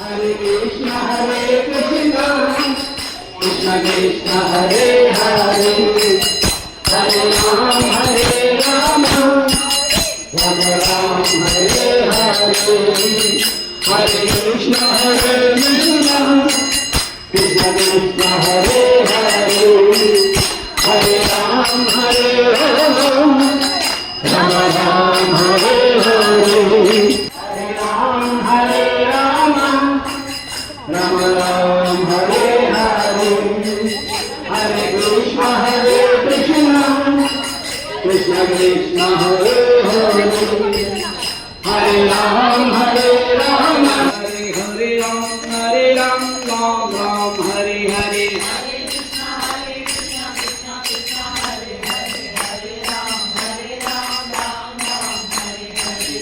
Hare Krishna, Krishna Krishna, Hare Hare, Hare Ram, Ram Ram, Hare Hare, Hare Krishna, Krishna Krishna, Hare Hare, Hare Ram, Ram Ram, Hare Hare, Hare Ram, Ram Ram, Hare Hare, Hare Krishna, Krishna Krishna, Hare Hare, Hare Ram, Ram Hare Ram, Ram Ram, Hare Hare,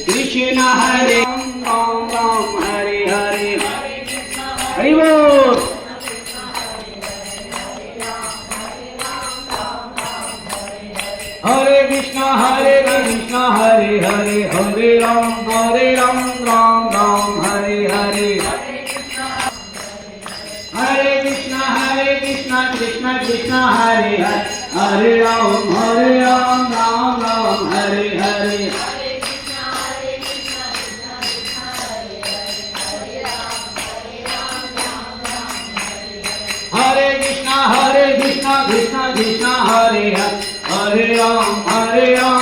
Krishna Hare Ram, Ram Hare Hare, Hare Bol. Hare Krishna, Hare Hare, Hare Ram, Ram Ram, Hare Hare, Hare Krishna, Krishna Krishna, Hare Hare, Hare Ram, Ram Ram, Hare Hare, Hare Krishna, Krishna Krishna, Hare Hare, Hare Ram,